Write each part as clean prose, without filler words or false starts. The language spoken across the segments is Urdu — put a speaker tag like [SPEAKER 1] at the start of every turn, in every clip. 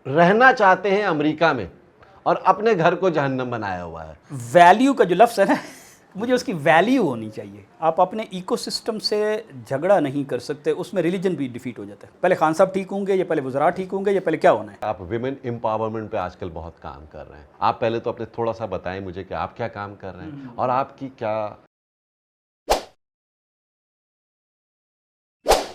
[SPEAKER 1] رہنا چاہتے ہیں امریکہ میں اور اپنے گھر کو جہنم بنایا ہوا ہے.
[SPEAKER 2] ویلیو کا جو لفظ ہے نا، مجھے اس کی ویلیو ہونی چاہیے. آپ اپنے ایکو سسٹم سے جھگڑا نہیں کر سکتے، اس میں ریلیجن بھی ڈیفیٹ ہو جاتا ہے. پہلے خان صاحب ٹھیک ہوں گے یا پہلے وزراء ٹھیک ہوں گے یا پہلے کیا ہونا ہے؟
[SPEAKER 1] آپ ویمن امپاورمنٹ پہ آج کل بہت کام کر رہے ہیں. آپ پہلے تو اپنے تھوڑا سا بتائیں مجھے کہ آپ کیا کام کر رہے ہیں اور آپ کی کیا.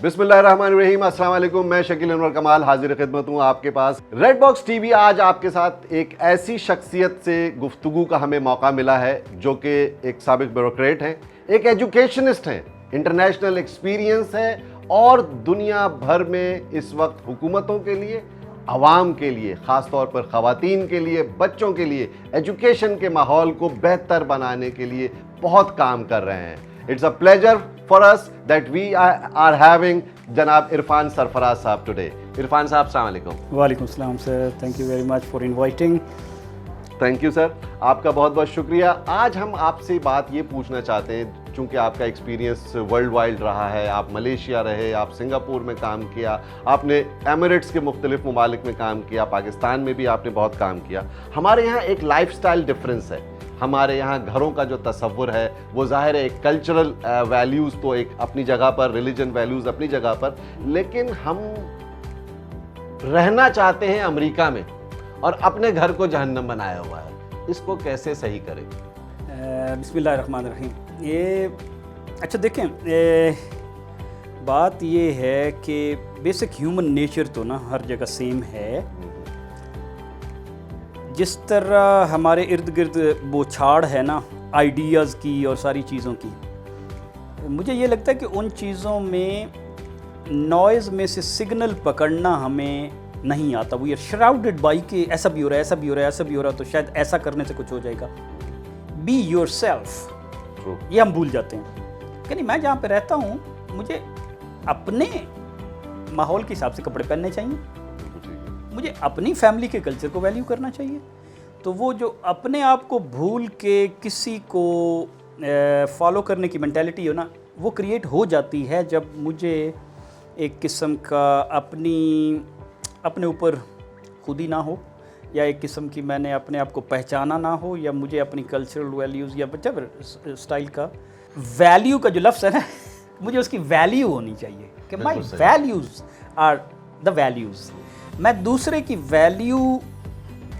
[SPEAKER 1] بسم اللہ الرحمن الرحیم. السلام علیکم. میں شکیل انور کمال حاضر خدمت ہوں آپ کے پاس. ریڈ باکس ٹی وی آج آپ کے ساتھ ایک ایسی شخصیت سے گفتگو کا ہمیں موقع ملا ہے جو کہ ایک سابق بیوروکریٹ ہیں، ایک ایجوکیشنسٹ ہیں، انٹرنیشنل ایکسپیرینس ہے اور دنیا بھر میں اس وقت حکومتوں کے لیے، عوام کے لیے، خاص طور پر خواتین کے لیے، بچوں کے لیے ایجوکیشن کے ماحول کو بہتر بنانے کے لیے بہت کام کر رہے ہیں. It's a pleasure for us that we are having جناب عرفان سرفراز صاحب today. عرفان صاحب السلام علیکم.
[SPEAKER 2] وعلیکم السلام sir, thank you very much for inviting.
[SPEAKER 1] Thank you sir, آپ کا بہت بہت شکریہ. آج ہم آپ سے بات یہ پوچھنا چاہتے ہیں چونکہ آپ کا ایکسپیرینس ورلڈ وائڈ رہا ہے. آپ ملیشیا رہے، آپ سنگاپور میں کام کیا، آپ نے ایمریٹس کے مختلف ممالک میں کام کیا، پاکستان میں بھی آپ نے بہت کام کیا. ہمارے یہاں ایک لائف سٹائل ڈفرینس ہے. ہمارے یہاں گھروں کا جو تصور ہے وہ ظاہر ہے ایک کلچرل ویلیوز تو ایک اپنی جگہ پر، ریلیجن ویلیوز اپنی جگہ پر، لیکن ہم رہنا چاہتے ہیں امریکہ میں اور اپنے گھر کو جہنم بنایا ہوا ہے. اس کو کیسے صحیح کریں؟
[SPEAKER 2] بسم اللہ الرحمن الرحیم. یہ اچھا دیکھیں، بات یہ ہے کہ بیسک ہیومن نیچر تو نا ہر جگہ سیم ہے. جس طرح ہمارے ارد گرد بوچھاڑ ہے نا آئیڈیاز کی اور ساری چیزوں کی، مجھے یہ لگتا ہے کہ ان چیزوں میں نوائز میں سے سگنل پکڑنا ہمیں نہیں آتا. وی آر شراؤڈڈ بائی کہ ایسا بھی ہو رہا ہے، ایسا بھی ہو رہا ہے، ایسا بھی ہو رہا ہے، تو شاید ایسا کرنے سے کچھ ہو جائے گا. بی یور سیلف، یہ ہم بھول جاتے ہیں کہ نہیں. میں جہاں پہ رہتا ہوں مجھے اپنے ماحول کے حساب سے کپڑے پہننے چاہیے، مجھے اپنی فیملی کے کلچر کو ویلیو کرنا چاہیے. تو وہ جو اپنے آپ کو بھول کے کسی کو فالو کرنے کی مینٹیلٹی ہو نا، وہ کریٹ ہو جاتی ہے جب مجھے ایک قسم کا اپنے اوپر خودی نہ ہو، یا ایک قسم کی میں نے اپنے آپ کو پہچانا نہ ہو، یا مجھے اپنی کلچرل ویلیوز یا بچہ اسٹائل کا ویلیو کا جو لفظ ہے نا، مجھے اس کی ویلیو ہونی چاہیے کہ مائی ویلیوز آر دا ویلیوز. میں دوسرے کی ویلیو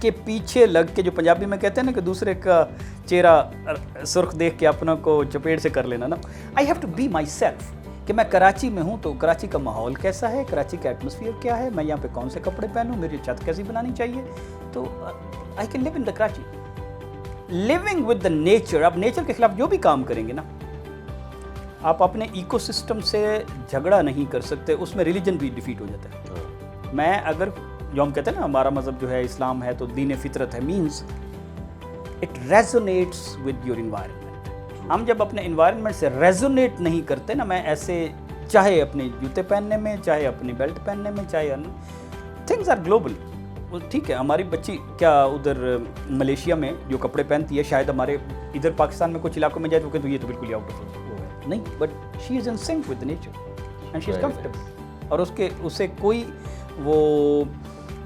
[SPEAKER 2] کے پیچھے لگ کے، جو پنجابی میں کہتے ہیں نا کہ دوسرے کا چہرہ سرخ دیکھ کے اپنا کو چپیٹ سے کر لینا نا. I have to be myself کہ میں کراچی میں ہوں تو کراچی کا ماحول کیسا ہے، کراچی کا ایٹماسفیئر کیا ہے، میں یہاں پہ کون سے کپڑے پہنوں، میری چھت کیسی بنانی چاہیے. تو I can live in the Karachi living with the nature. اب نیچر کے خلاف جو بھی کام کریں گے نا، آپ اپنے ایکو سسٹم سے جھگڑا نہیں کر سکتے، اس میں ریلیجن بھی ڈیفیٹ ہو جاتا ہے. میں اگر جو ہم کہتے ہیں نا ہمارا مذہب جو ہے اسلام ہے تو دین فطرت ہے، means it resonates with your environment. ہم جب اپنے انوائرمنٹ سے ریزونیٹ نہیں کرتے نا، میں ایسے چاہے اپنے جوتے پہننے میں، چاہے اپنی بیلٹ پہننے میں، چاہے تھنگز آر گلوبل. ٹھیک ہے، ہماری بچی کیا ادھر ملیشیا میں جو کپڑے پہنتی ہے، شاید ہمارے ادھر پاکستان میں کچھ علاقوں میں جائے تو یہ تو بالکل آؤٹ آف وہ ہے نہیں، but she is in sync with nature and she is comfortable. اور اسے کوئی وہ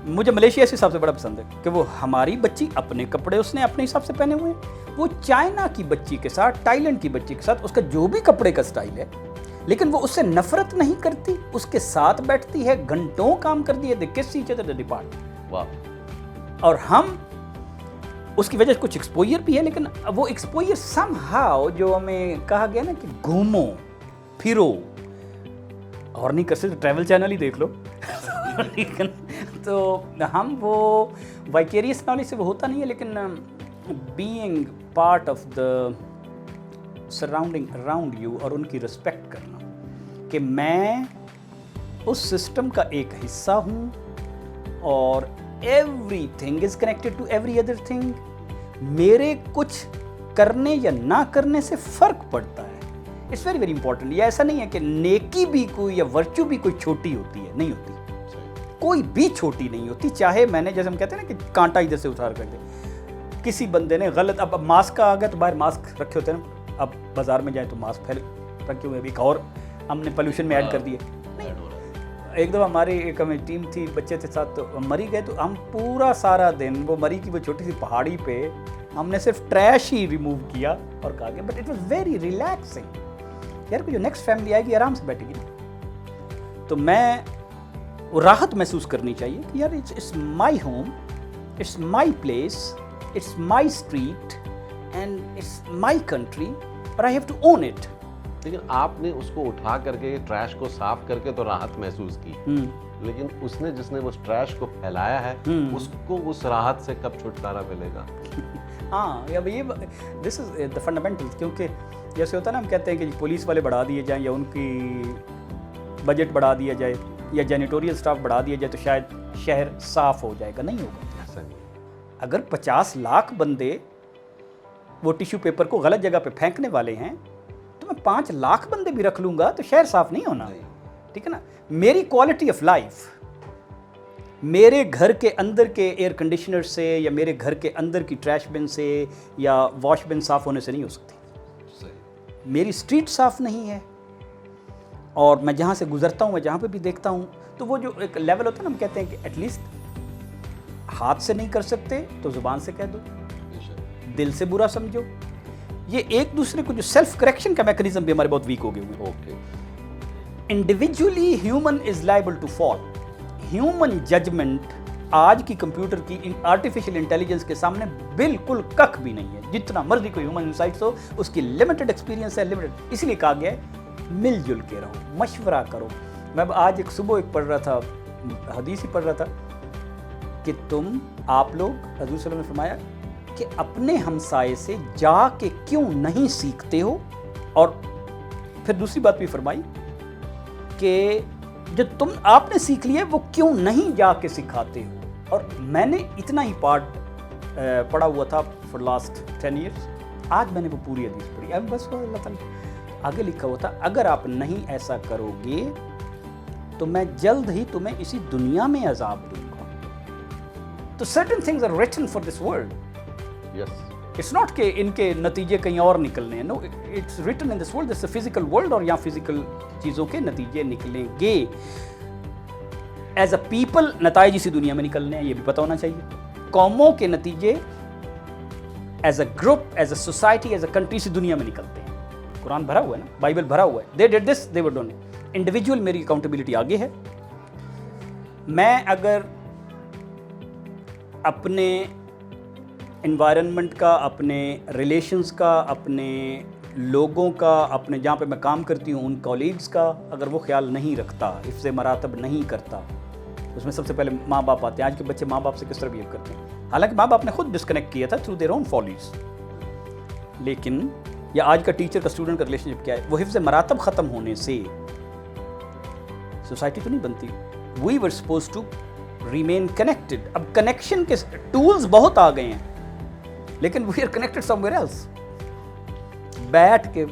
[SPEAKER 2] مجھے ملیشیا اس حساب سے بڑا پسند ہے کہ وہ ہماری بچی اپنے کپڑے اس نے اپنے حساب سے پہنے ہوئے ہیں. وہ چائنا کی بچی کے ساتھ، تائی لینڈ کی بچی کے ساتھ اس کا جو بھی کپڑے کا سٹائل ہے، لیکن وہ اس سے نفرت نہیں کرتی، اس کے ساتھ بیٹھتی ہے، گھنٹوں کام کرتی ہے. دے کس ایچ ادر ڈپارٹ. اور ہم اس کی وجہ سے کچھ ایکسپوئر بھی ہے، لیکن وہ ایکسپوئر سم ہاؤ جو ہمیں کہا گیا نا کہ گھومو پھرو اور نہیں کر سکتے، ٹریول چینل ہی دیکھ لو. تو ہم وہ وائکیریس نالج سے وہ ہوتا نہیں ہے، لیکن being part of the surrounding around you اور ان کی رسپیکٹ کرنا کہ میں اس سسٹم کا ایک حصہ ہوں اور everything is connected to every other thing. میرے کچھ کرنے یا نہ کرنے سے فرق پڑتا ہے. It's very very important. یہ ایسا نہیں ہے کہ نیکی بھی کوئی یا ورچو بھی کوئی چھوٹی ہوتی ہے، نہیں ہوتی. کوئی بھی چھوٹی نہیں ہوتی. چاہے میں نے جیسے ہم کہتے ہیں نا کہ کانٹا ادھر سے اتار کر دے، کسی بندے نے غلط، اب ماسک کا آ گیا تو باہر ماسک رکھے ہوتے ہیں نا، اب بازار میں جائیں تو ماسک پھیل رکھے ہوئے، ایک اور ہم نے پولوشن میں ایڈ کر دیے. ایک دفعہ ہماری ایک ہمیں ٹیم تھی, بچے تھے ساتھ, تو مری گئے تو ہم پورا سارا دن وہ مری کی وہ چھوٹی سی پہاڑی پہ ہم نے صرف ٹریش ہی ریموو کیا اور کہا گیا, but it was very relaxing. یار جو نیکسٹ فیملی آئے گی آرام سے بیٹھے گی نا, تو میں راحت محسوس کرنی چاہیے کہ یار it's my home, it's my place, it's my street and it's my country اور I have to own it.
[SPEAKER 1] لیکن آپ نے اس کو اٹھا کر کے ٹریش کو صاف کر کے تو راحت محسوس کی, لیکن اس نے جس نے اس ٹریش کو پھیلایا ہے اس کو اس راحت سے کب چھٹکارا ملے گا؟
[SPEAKER 2] ہاں یہ دس از دا فنڈامنٹل, کیونکہ جیسے ہوتا ہے نا ہم کہتے ہیں کہ پولیس والے بڑھا دیے جائیں یا ان کی بجٹ بڑھا دیا جائے یا جینیٹوریل سٹاف بڑھا دیا جائے تو شاید شہر صاف ہو جائے گا. نہیں ہوگا. اگر 50 لاکھ بندے وہ ٹیشو پیپر کو غلط جگہ پہ پھینکنے والے ہیں تو میں 5 لاکھ بندے بھی رکھ لوں گا تو شہر صاف نہیں ہونا. ٹھیک ہے نا. میری کوالٹی آف لائف میرے گھر کے اندر کے ایئر کنڈیشنر سے یا میرے گھر کے اندر کی ٹریش بن سے یا واش بن صاف ہونے سے نہیں ہو سکتی. میری اسٹریٹ صاف نہیں ہے اور میں جہاں سے گزرتا ہوں میں جہاں پہ بھی دیکھتا ہوں تو وہ جو ایک لیول ہوتا ہے نا, ہم کہتے ہیں کہ ایٹ لیسٹ ہاتھ سے نہیں کر سکتے تو زبان سے کہہ دو, دل سے برا سمجھو. یہ ایک دوسرے کو جو سیلف کریکشن کا میکنزم بھی ہمارے بہت ویک ہو گئے ہوئے. Okay, individually human is liable to fall. Human judgement آج کی کمپیوٹر کی آرٹیفیشل انٹیلیجنس کے سامنے بالکل ککھ بھی نہیں ہے. جتنا مرضی کوئی ہیومن انسائٹس ہو اس کی لمیٹڈ ایکسپیرینس ہے, لمیٹڈ. اس لیے کہا گیا ہے مل جل کے رہو, مشورہ کرو. میں آج ایک صبح ایک پڑھ رہا تھا, حدیث ہی پڑھ رہا تھا کہ آپ لوگ حضور صلی اللہ علیہ وسلم نے فرمایا کہ اپنے ہمسائے سے جا کے کیوں نہیں سیکھتے ہو, اور پھر دوسری بات بھی فرمائی کہ جو آپ نے سیکھ لیا وہ کیوں نہیں جا کے سکھاتے ہو. اور میں نے اتنا ہی پارٹ پڑھا ہوا تھا فار لاسٹ 10 ایئرس. آج میں نے وہ پوری حدیث پڑھی. اب بس اللہ تعالیٰ آگے لکھا ہوا تھا اگر آپ نہیں ایسا کرو گے تو میں جلد ہی تمہیں اسی دنیا میں عذاب دوں گا. تو certain things are written for this world.
[SPEAKER 1] Yes.
[SPEAKER 2] It's not کہ ان کے نتیجے کہیں اور نکلنے ہیں. No, it's written in this world. This is a physical world اور یہاں physical چیزوں کے نتیجے نکلیں گے. As a people نتائج اسی دنیا میں نکلنے ہیں, یہ بھی پتہ ہونا چاہیے. قوموں کے نتیجے as a group, as a society, as a country اسی دنیا میں نکلتے ہیں. قرآن بھرا ہوا ہے نا, بائبل بھرا ہوا ہے. They did this, they were doing it. Individual میری اکاؤنٹیبلٹی آگے ہے. میں اگر اپنے انوائرنمنٹ کا, اپنے ریلیشنز کا, اپنے لوگوں کا, اپنے جہاں پہ میں کام کرتی ہوں ان کولیگز کا اگر وہ خیال نہیں رکھتا, حفظ مراتب نہیں کرتا, اس میں سب سے پہلے ماں باپ آتے ہیں. آج کے بچے ماں باپ سے کس طرح بہیو کرتے ہیں, حالانکہ ماں باپ نے خود ڈسکنیکٹ کیا تھا تھرو دیئر اون فالیز. لیکن یا آج کا ٹیچر کا اسٹوڈنٹ کا ریلیشن شپ کیا ہے, وہ حفظ مراتب ختم ہونے سے سوسائٹی تو نہیں بنتی. We were suppose to remain connected. اب کنیکشن کے ٹولز بہت آ گئے ہیں لیکن we are connected somewhere else. بیٹھ کے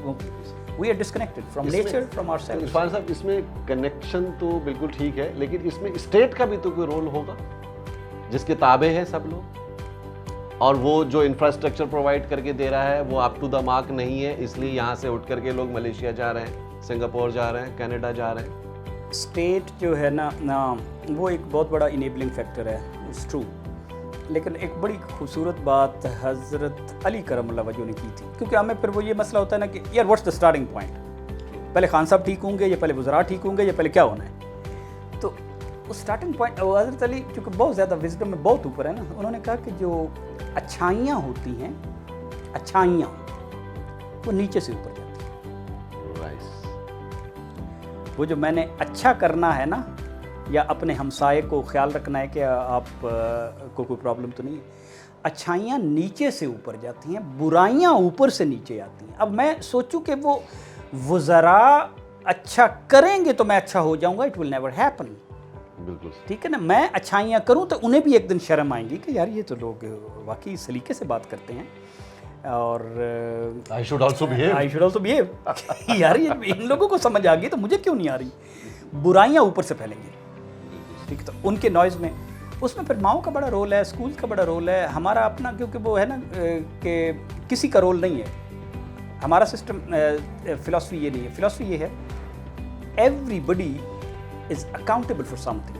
[SPEAKER 2] we are disconnected from nature, from our self.
[SPEAKER 1] Irfan sahab, اس میں کنیکشن تو بالکل ٹھیک ہے, لیکن اس میں اسٹیٹ کا بھی تو کوئی رول ہوگا جس کے تابع ہے سب لوگ, اور وہ جو انفراسٹرکچر پرووائڈ کر کے دے رہا ہے وہ اپ ٹو دا مارک نہیں ہے, اس لیے یہاں سے اٹھ کر کے لوگ ملیشیا جا رہے ہیں, سنگاپور جا رہے ہیں, کینیڈا جا رہے ہیں.
[SPEAKER 2] اسٹیٹ جو ہے نا وہ ایک بہت بڑا انیبلنگ فیکٹر ہے, اٹس ٹرو. لیکن ایک بڑی خوبصورت بات حضرت علی کرم اللہ وجہ نے کی تھی, کیونکہ ہمیں پھر وہ یہ مسئلہ ہوتا ہے نا کہ یار واٹس دا اسٹارٹنگ پوائنٹ, پہلے خان صاحب ٹھیک ہوں گے یا پہلے وزراء ٹھیک ہوں گے یا پہلے کیا ہونا ہے. تو اس اسٹارٹنگ پوائنٹ حضرت علی چونکہ بہت زیادہ وزڈم میں بہت اوپر ہے نا, انہوں نے کہا کہ جو اچھائیاں ہوتی ہیں, اچھائیاں وہ نیچے سے اوپر جاتی ہیں. وہ جو میں نے اچھا کرنا ہے نا یا اپنے ہمسائے کو خیال رکھنا ہے کہ آپ کو کوئی پرابلم تو نہیں ہے, اچھائیاں نیچے سے اوپر جاتی ہیں, برائیاں اوپر سے نیچے آتی ہیں. اب میں سوچوں کہ وہ وزراء اچھا کریں گے تو میں اچھا ہو جاؤں گا, اٹ ول نیور ہیپن. بالکل ٹھیک ہے نا. میں اچھائیاں کروں تو انہیں بھی ایک دن شرم آئیں گی کہ یار یہ تو لوگ واقعی سلیقے سے بات کرتے ہیں, اور
[SPEAKER 1] I should also behave.
[SPEAKER 2] یار یہ ان لوگوں کو سمجھ آ گئی تو مجھے کیوں نہیں آ رہی. برائیاں اوپر سے پھیلیں گی. ٹھیک ہے, تو ان کے نوائز میں اس میں پھر ماؤں کا بڑا رول ہے, اسکول کا بڑا رول ہے, ہمارا اپنا, کیونکہ وہ ہے نا کہ کسی کا رول نہیں ہے. ہمارا سسٹم فلاسفی یہ نہیں ہے. فلاسفی یہ ہے everybody is accountable for something.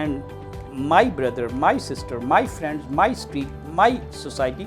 [SPEAKER 2] and my brother, my sister, my friends, my street, my society,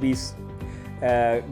[SPEAKER 2] 20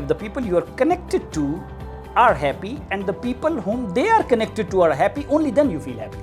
[SPEAKER 2] if the people you are connected to are happy and the people whom they are connected to are happy, only then you feel happy.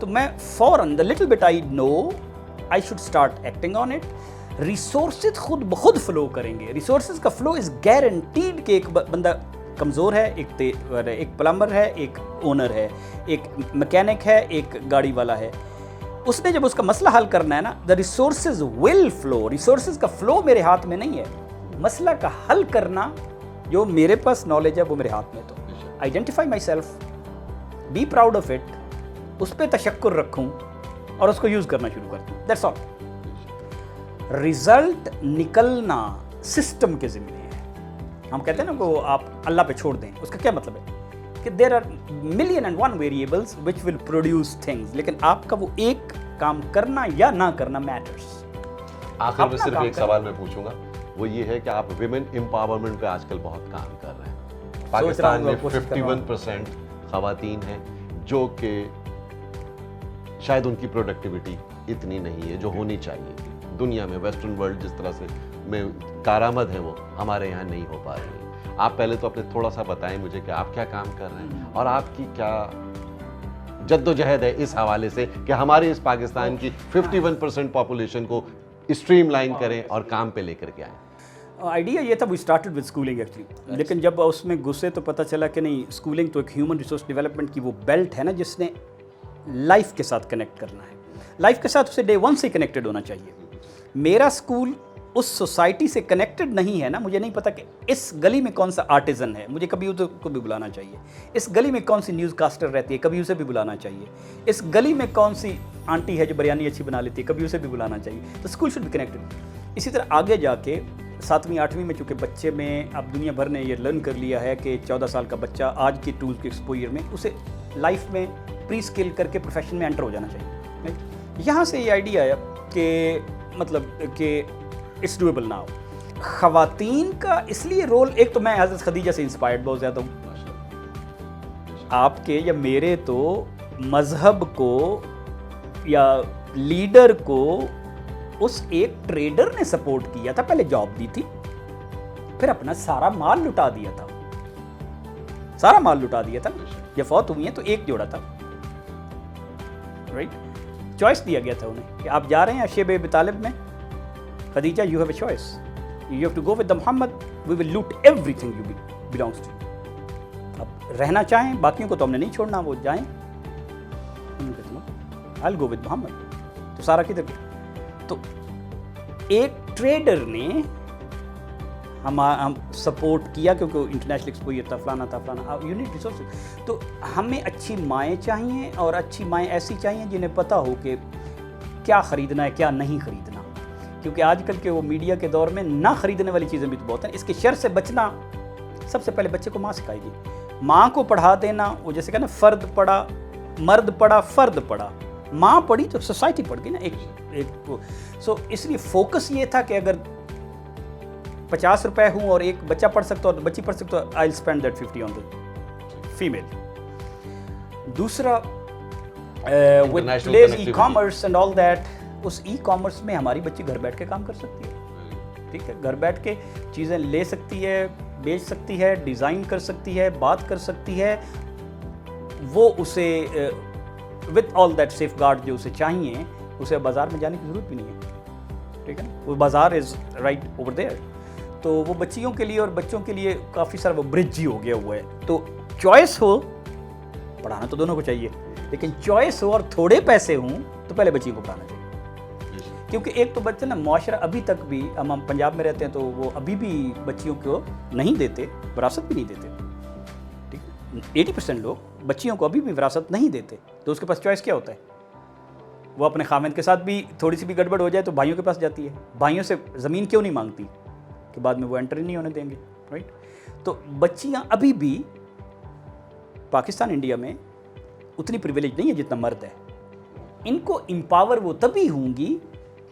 [SPEAKER 2] تو میں فوراً the little bit I know I should start acting on it. Resources خود بخود فلو کریں گے. ریسورسز کا فلو از گارنٹیڈ کہ ایک بندہ کمزور ہے, ایک پلمبر ہے, ایک اونر ہے, ایک میکینک ہے, ایک گاڑی والا ہے. اس نے جب اس کا مسئلہ حل کرنا ہے نا, the resources will flow. Resources کا فلو میرے ہاتھ میں نہیں ہے, مسئلہ کا حل کرنا جو میرے پاس نالج ہے وہ میرے ہاتھ میں. تو identify myself, be proud of it, اس پہ تشکر رکھوں اور اس کو یوز کرنا شروع کر دوں. That's all. رزلٹ نکلنا سسٹم کے ذمہ ہے. ہم کہتے ہیں نا وہ آپ اللہ پہ چھوڑ دیں, اس کا کیا مطلب ہے کہ there are million and one variables which will produce things, لیکن آپ کا وہ ایک کام کرنا یا نہ کرنا میٹرس.
[SPEAKER 1] آخر میں صرف ایک سوال میں پوچھوں گا, وہ یہ ہے کہ آپ ویمن امپاورمنٹ پہ آج کل بہت کام کر رہے ہیں. پاکستان میں 51% خواتین ہیں جو کہ شاید ان کی پروڈکٹیوٹی اتنی نہیں ہے جو ہونی چاہیے. دنیا میں ویسٹرن ورلڈ جس طرح سے میں کارآمد ہیں وہ ہمارے یہاں نہیں ہو پا رہی ہیں. آپ پہلے تو اپنے تھوڑا سا بتائیں مجھے کہ آپ کیا کام کر رہے ہیں اور آپ کی کیا جد و جہد ہے اس حوالے سے کہ ہمارے اس پاکستان کی 51% پاپولیشن کو اسٹریم لائن کریں اور کام پہ لے کر کے آئیں.
[SPEAKER 2] آئیڈیا یہ تھا we started with schooling actually, لیکن جب اس میں گھسے تو پتہ چلا کہ نہیں, اسکولنگ تو ایک ہیومن ریسورس ڈیولپمنٹ کی وہ بیلٹ ہے نا جس نے لائف کے ساتھ کنیکٹ کرنا ہے. لائف کے ساتھ اسے ڈے ون سے کنیکٹڈ ہونا چاہیے. میرا اسکول اس سوسائٹی سے کنیکٹڈ نہیں ہے نا, مجھے نہیں پتا کہ اس گلی میں کون سا آرٹیزن ہے, مجھے کبھی اس کو بھی بلانا چاہیے. اس گلی میں کون سی نیوز کاسٹر رہتی ہے, کبھی اسے بھی بلانا چاہیے. اس گلی میں کون سی آنٹی ہے جو بریانی اچھی بنا لیتی ہے, کبھی اسے بھی بلانا چاہیے. تو اسکول شوڈ بی کنیکٹڈ. اسی طرح آگے جا کے 7ویں 8ویں میں چونکہ بچے میں اب دنیا بھر نے یہ لرن کر لیا ہے کہ 14 سال کا بچہ آج کی ٹولز کے ایکسپوئر میں اسے لائف میں پری اسکل کر کے پروفیشن میں انٹر ہو جانا چاہیے. یہاں سے یہ آئیڈیا ہے کہ مطلب کہ اٹس ڈویبل ناؤ. خواتین کا اس لیے رول, ایک تو میں حضرت خدیجہ سے انسپائرڈ بہت زیادہ ہوں. آپ کے یا میرے تو مذہب کو یا لیڈر کو اس ایک ٹریڈر نے سپورٹ کیا تھا, پہلے جاب دی تھی, پھر اپنا سارا مال لٹا دیا تھا. سارا مال لٹا دیا تھا. یہ فوت ہوئی ہیں تو ایک جوڑا تھا, رائٹ. چوائس دیا گیا تھا انہیں کہ آپ جا رہے ہیں شیب ابی طالب میں, Khadija you have a choice, you have to go with Muhammad, we will loot everything you belongs to you. اب رہنا چاہیں باقیوں کو تو ہم نے نہیں چھوڑنا, وہ جائیں. انہوں نے کہا آئی ول گو ود محمد. تو سارا کدھر گیا؟ تو ایک ٹریڈر نے ہم سپورٹ کیا کیونکہ انٹرنیشنل ایکسپوئر تھا, فلانا تھا, فلانا. Unit resources. تو ہمیں اچھی مائیں چاہیے, اور اچھی مائیں ایسی چاہیے جنہیں پتہ ہو کہ کیا خریدنا ہے کیا نہیں خریدنا. کیونکہ آج کل کے وہ میڈیا کے دور میں نہ خریدنے والی چیزیں بھی تو بہت ہیں. اس کے شر سے بچنا سب سے پہلے بچے کو ماں سکھائے گی. ماں کو پڑھا دینا, وہ جیسے کہنا فرد پڑھا مرد پڑھا فرد پڑھا, ماں پڑھی تو سوسائٹی پڑھ گئی نا ایک. سو اس لیے فوکس یہ تھا کہ اگر 50 روپے ہوں اور ایک بچہ پڑھ سکتا اور بچی پڑھ سکتا, I will spend that 50 on the female. دوسرا with please e commerce and all that, اس ای کامرس میں ہماری بچی گھر بیٹھ کے کام کر سکتی ہے. ٹھیک ہے, گھر بیٹھ کے چیزیں لے سکتی ہے, بیچ سکتی ہے, ڈیزائن کر سکتی ہے, بات کر سکتی ہے. وہ اسے with all that safeguard جو اسے چاہیے, اسے بازار میں جانے کی ضرورت بھی نہیں ہے. ٹھیک ہے, وہ بازار از رائٹ اوور دیئر. تو وہ بچیوں کے لیے اور بچوں کے لیے کافی سارا وہ برج ہی ہو گیا ہوا ہے. تو چوائس ہو, پڑھانا تو دونوں کو چاہیے, لیکن چوائس ہو اور تھوڑے پیسے ہوں تو پہلے بچی کو پڑھانا چاہیے. کیونکہ ایک تو بچے نا, معاشرہ ابھی تک بھی, ہم پنجاب میں رہتے ہیں تو وہ ابھی بھی بچیوں کو نہیں دیتے, وراثت بھی نہیں دیتے. ٹھیک ہے, 80% لوگ بچیوں کو ابھی بھی وراثت نہیں دیتے. تو اس کے پاس چوائس کیا ہوتا ہے, وہ اپنے خاوند کے ساتھ بھی تھوڑی سی بھی گڑبڑ ہو جائے تو بھائیوں کے پاس جاتی ہے. بھائیوں سے زمین کیوں نہیں مانگتی کہ بعد میں وہ انٹر نہیں ہونے دیں گے, رائٹ. تو بچیاں ابھی بھی پاکستان انڈیا میں اتنی پریویلیج نہیں ہے جتنا مرد ہے. ان کو امپاور وہ تبھی ہوں گی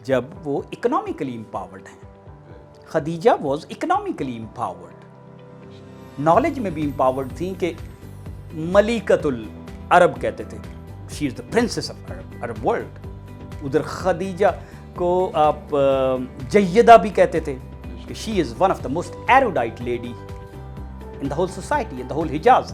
[SPEAKER 2] جب وہ اکنامکلی امپاورڈ ہیں. Khadija was economically empowered, knowledge میں بھی امپاورڈ تھیں کہ ملیکۃ العرب کہتے تھے, she is the princess of Arab world. ادھر خدیجہ کو آپ جیدہ بھی کہتے تھے کہ she is one of the most erudite lady in the whole society, in the whole Hijaz.